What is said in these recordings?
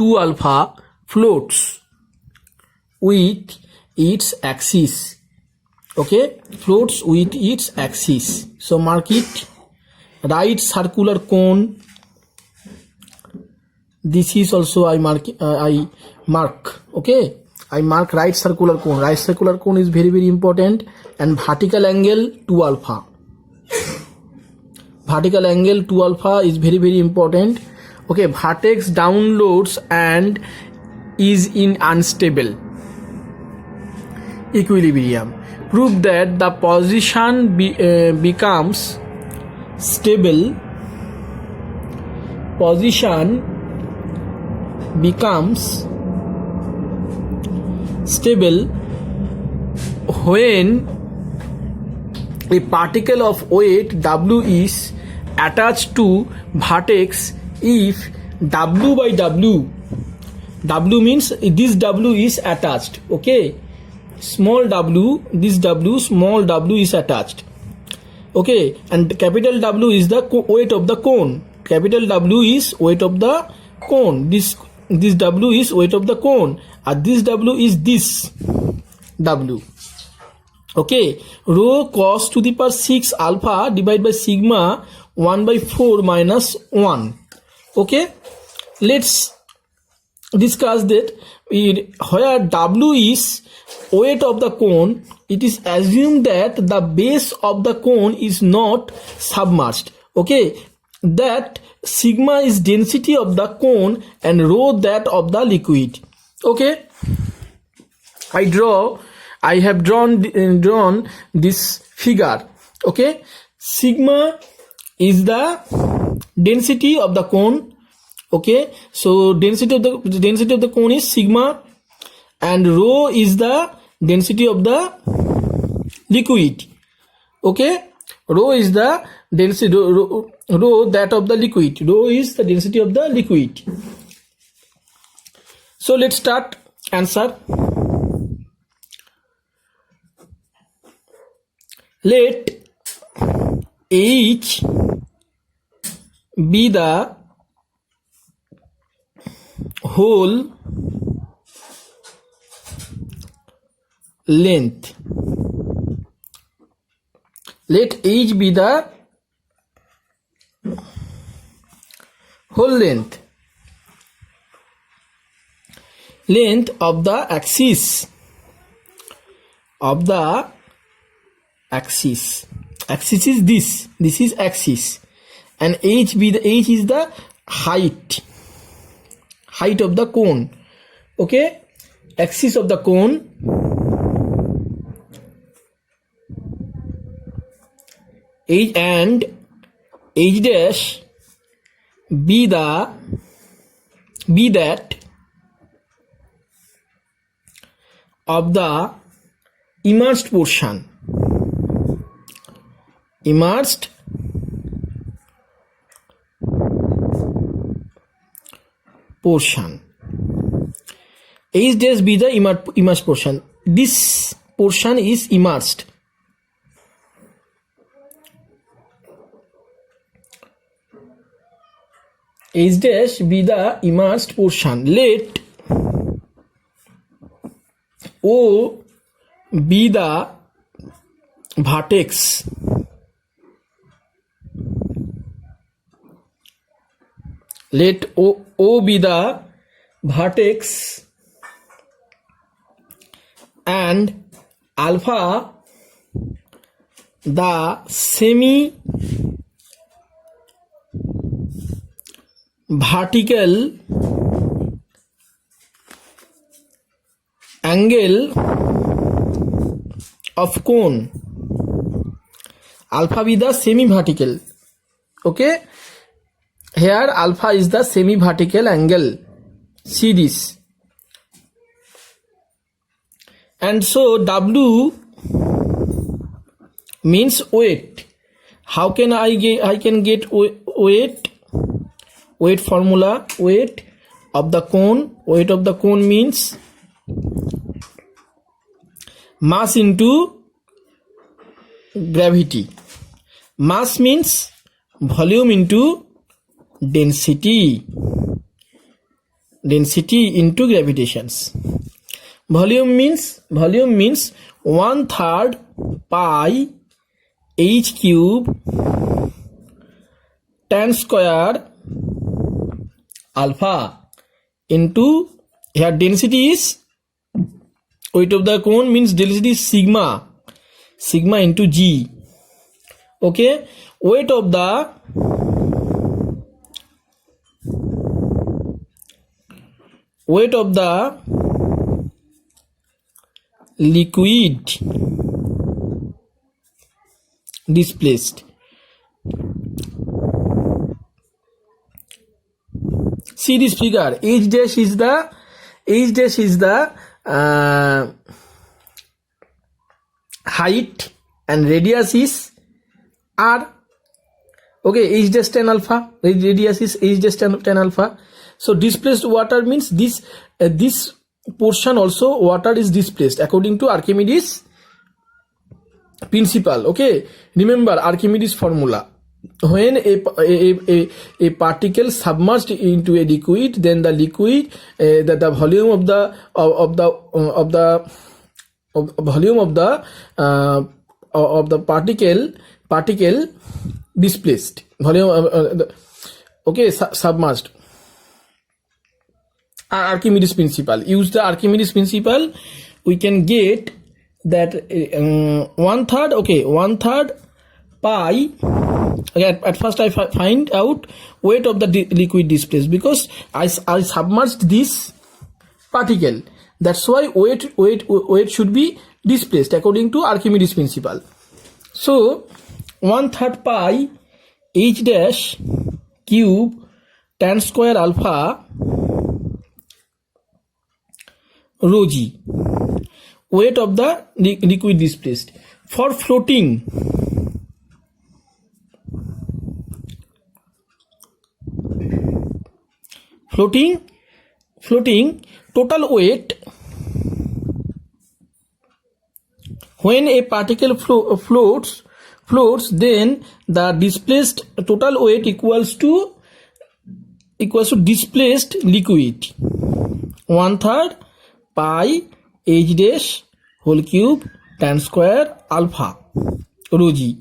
2 alpha floats with its axis. Okay, floats with its axis. So mark it. Right circular cone. This is also I mark. Okay, I mark right circular cone. Right circular cone is very, very important. And vertical angle 2 alpha. Vertical angle 2 alpha is very, very important. Okay, vertex downloads and is in unstable equilibrium. Prove that the position becomes stable. Position becomes stable when a particle of weight W is attached to vertex if W by W means this W is attached. Okay, small w, this W, small w is attached. Okay, and capital W is the weight of the cone. Capital W is weight of the cone. This W is weight of the cone, and this W is this W. Okay, rho cos to the power 6 alpha divided by sigma 1 by 4 minus 1. Okay, let's discuss that. Where W is weight of the cone, it is assumed that the base of the cone is not submerged. Okay, that sigma is density of the cone and rho that of the liquid. Okay, I have drawn this figure. Okay, sigma is the density of the cone. Okay, so density of the cone is sigma, and rho is the density of the liquid. Okay, rho is the density, rho that of the liquid. Rho is the density of the liquid. So let's start answer. Let H be the whole length. Let H be the whole length of the axis axis is this is axis, and H is the height of the cone. Okay, axis of the cone, H, and H dash be that of the immersed portion. Immersed portion. H dash be the immersed portion. This portion is immersed. H dash be the immersed portion. Let O be the vertex. Let O be the vertex and alpha the semi vertical angle of cone. Alpha be the semi vertical. Okay, here alpha is the semi vertical angle. See this. And so W means weight. How can I get weight? Weight formula, weight of the cone. Weight of the cone means mass into gravity. Mass means volume into density. density into gravitations. Volume means 1/3 pi h cube tan square alpha into, here density is, weight of the cone means density is sigma into g. Okay, weight of the liquid displaced. See this figure, h dash is the height and radius is r. Okay, h dash tan alpha, radius is h dash tan alpha. So displaced water means this portion also water is displaced according to Archimedes principle. Okay, remember Archimedes formula. When a particle submerged into a liquid, then the liquid the volume of the particle displaced, volume okay, submerged. Archimedes principle. Use the Archimedes principle, we can get that 1/3. Okay, 1/3 pi. Okay, at first I find out weight of the liquid displaced because I submerged this particle. That's why weight should be displaced according to Archimedes principle. So 1/3 pi h dash cube tan square alpha rho g, weight of the liquid displaced. For floating total weight, when a particle floats, then the displaced total weight equals to displaced liquid 1/3 pi h dash whole cube tan square alpha rho g.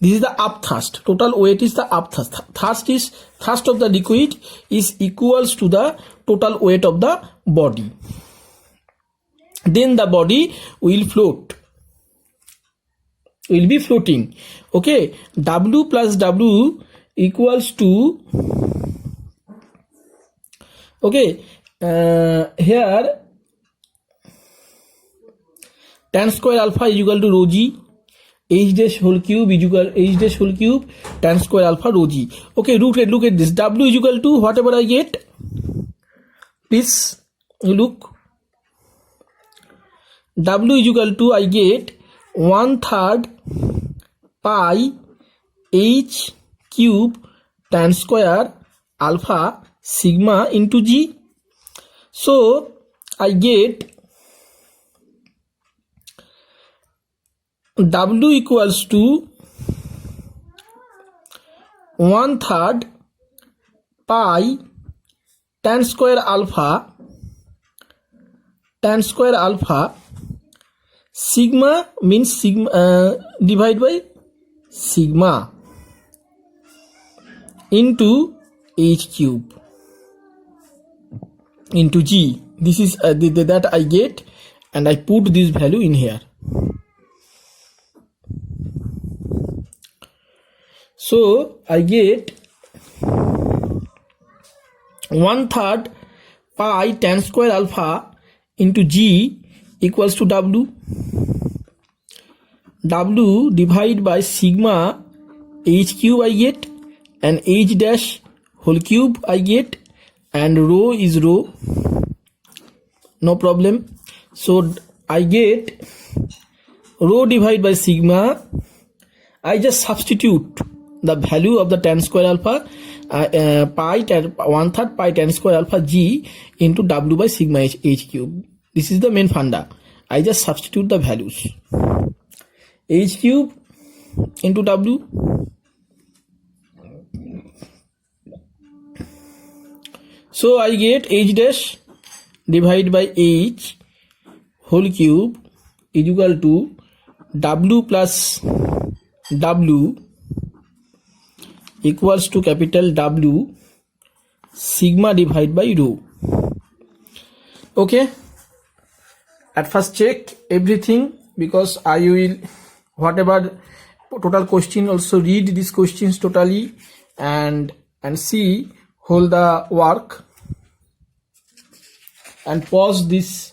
This is the upthrust. Total weight is the upthrust. Thrust of the liquid is equals to the total weight of the body. Then the body will be floating. Okay, W plus W equals to, okay, here tan square alpha is equal to rho g, h dash whole cube is equal h dash whole cube tan square alpha rho g. Okay, look at this. W is equal to whatever I get. Please look. W is equal to, I get 1/3 pi h cube tan square alpha sigma into g. So I get W equals to 1/3 pi tan square alpha sigma means sigma divided by sigma into h cube into g. This is that I get, and I put this value in here. So I get 1/3 pi tan square alpha into g equals to W divided by sigma h cube I get, and h dash whole cube I get, and rho is rho, no problem. So I get rho divided by sigma. I just substitute the value of the tan square alpha 1/3 pi tan square alpha g into W by sigma h cube. This is the main funda. I just substitute the values. H cube into W So I get h dash divided by h whole cube is equal to w plus w equals to capital W sigma divided by rho. Okay, at first check everything, because I will whatever total question also read these questions totally and see whole the work, and pause this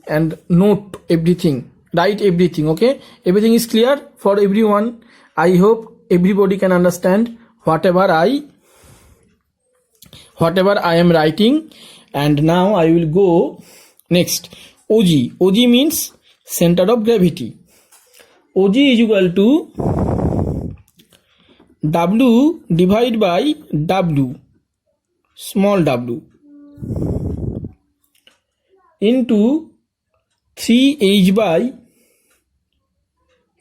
and note everything, write everything. Okay, everything is clear for everyone. I hope everybody can understand whatever I am writing. And now I will go next. OG means center of gravity. OG is equal to W divided by W small w into 3h by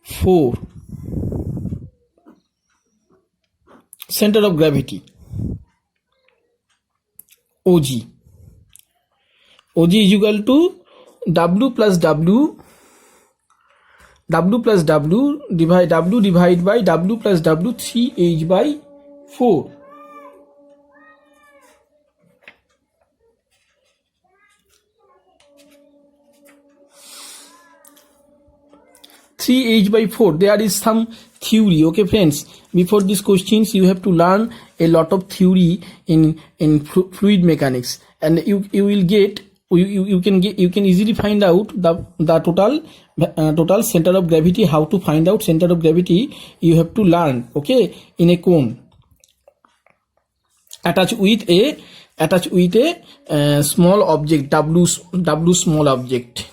4 center of gravity. OG is equal to W plus W divided by W plus W 3h by 4. 3h by 4. There is some theory. Okay friends, before these questions you have to learn a lot of theory in fluid mechanics, and you will get you can easily find out the total center of gravity. How to find out center of gravity you have to learn. Okay, in a cone attached with a small object, w small object.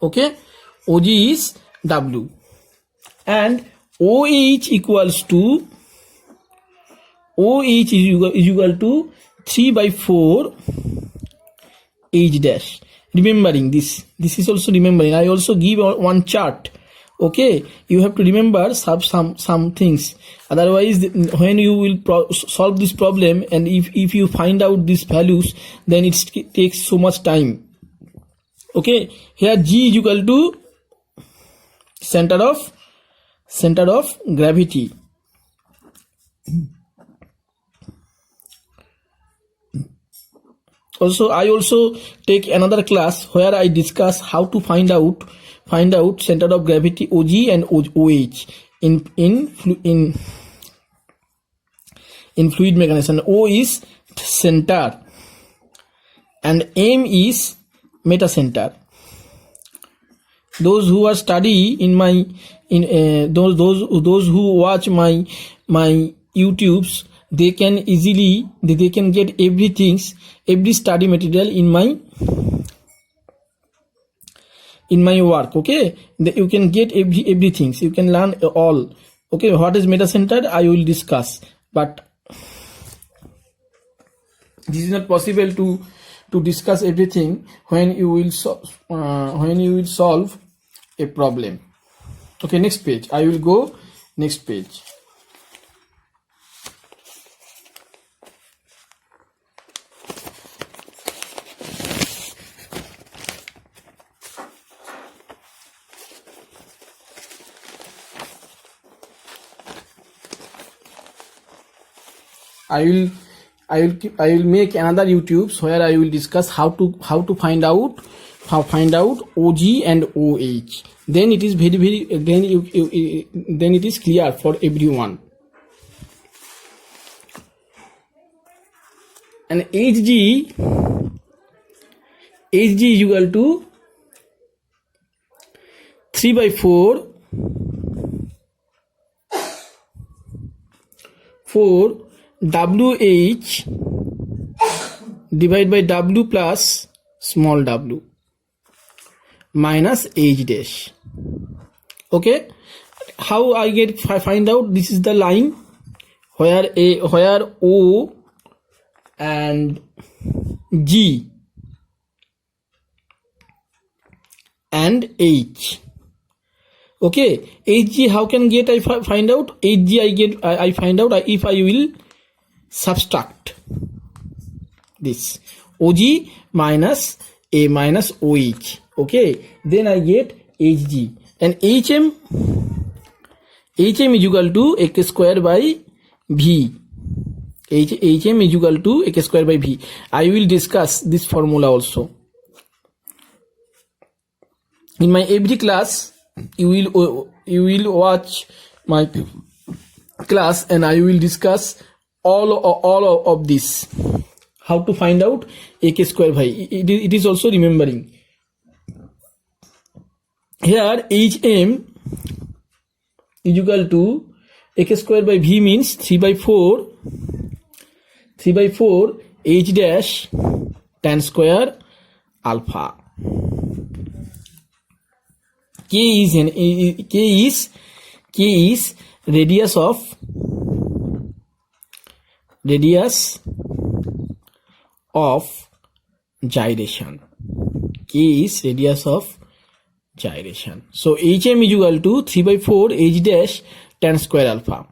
Okay, OG is W, and OH equals to is equal to 3 by 4 H dash. Remembering this is also remembering. I also give one chart. Okay, you have to remember some things, otherwise when you will solve this problem, and if you find out these values, then it takes so much time. Okay, here G is equal to center of gravity. Also, I also take another class where I discuss how to find out center of gravity OG and OH in fluid mechanics. And O is center and M is metacenter. Those who are study those who watch my YouTubes, they can easily get every study material in my work. Okay, you can get everything, you can learn all. Okay, what is metacenter I will discuss, but this is not possible to discuss everything when you will solve a problem. Okay, next page. I will go next page. I will make another YouTubes where I will discuss how to find out OG and OH. Then it is very then it is clear for everyone. And HG is equal to 3 by 4 WH divided by W plus small w minus H dash. Okay, how I find out? This is the line where O and G and H. Okay, HG how can I find out? HG I find out if I will subtract this OG minus A minus OH. Okay, then I get HG, and HM is equal to x square by V. HM is equal to x square by V. I will discuss this formula also. In my every class, you will watch my class, and I will discuss all of this. How to find out x square by it is also remembering. Here HM is equal to x square by V means 3 by 4 H dash tan square alpha. K is radius of gyration. K is radius of gyration. So HM is equal to 3 by 4 H dash tan square alpha.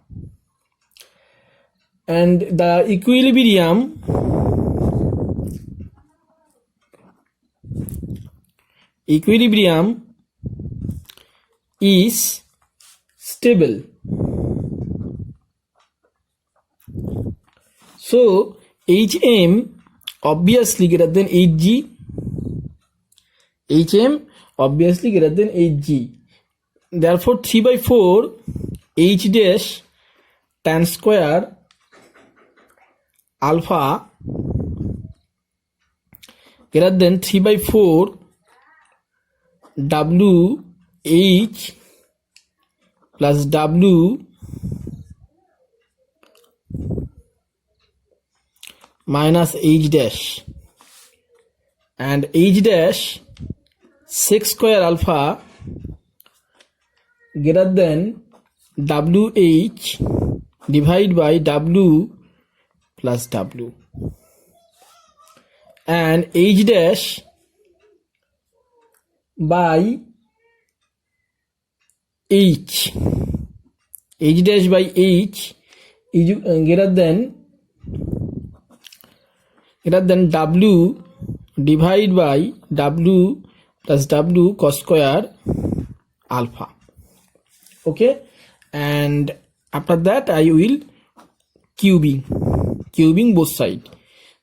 And the equilibrium is stable. So HM obviously greater than HG. HM obviously greater than HG. Therefore 3 by 4 H dash tan square alpha greater than 3 by 4 WH plus W minus H dash, and H dash sec square alpha greater than WH divided by W plus W, and H dash by H dash by H is greater than W divided by W plus W cos square alpha. Okay, and after that I will cubing both sides.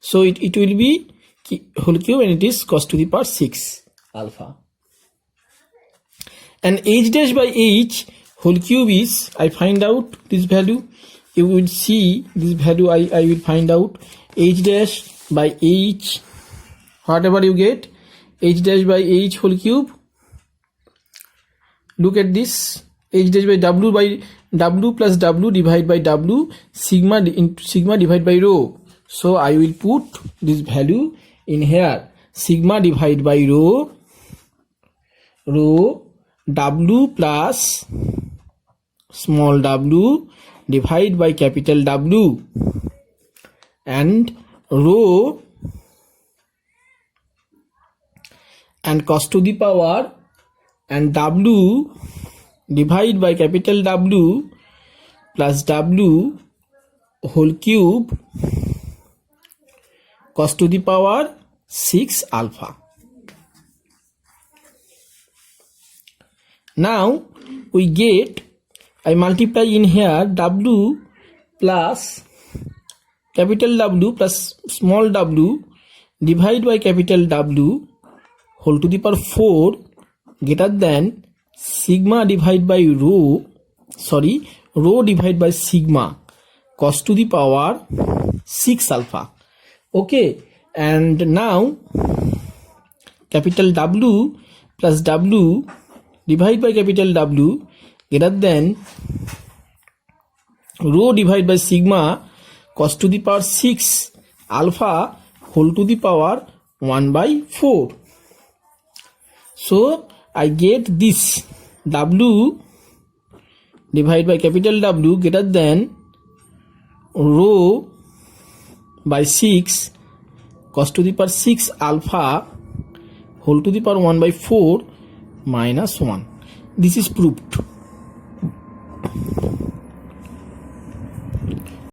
So it will be whole cube, and it is cos to the power 6 alpha. And H dash by H whole cube is, I find out this value. You will see this value. I will find out H dash by H, whatever you get, H dash by H whole cube. Look at this, H dash by W plus W divided by W, sigma divided by rho. So I will put this value in here, sigma divided by rho W plus small w divided by capital W, and rho and cos to the power and W divided by capital W plus W whole cube cos to the power 6 alpha. Now we get, I multiply in here W plus capital W plus small w divided by capital W whole to the power 4 greater than sigma divided by rho divided by sigma cos to the power 6 alpha. Okay, and now capital W plus W divided by capital W greater than rho divided by sigma cos to the power 6 alpha whole to the power 1 by 4. So I get this W divided by capital W greater than rho by 6 cos to the power 6 alpha whole to the power 1 by 4 minus 1. This is proved.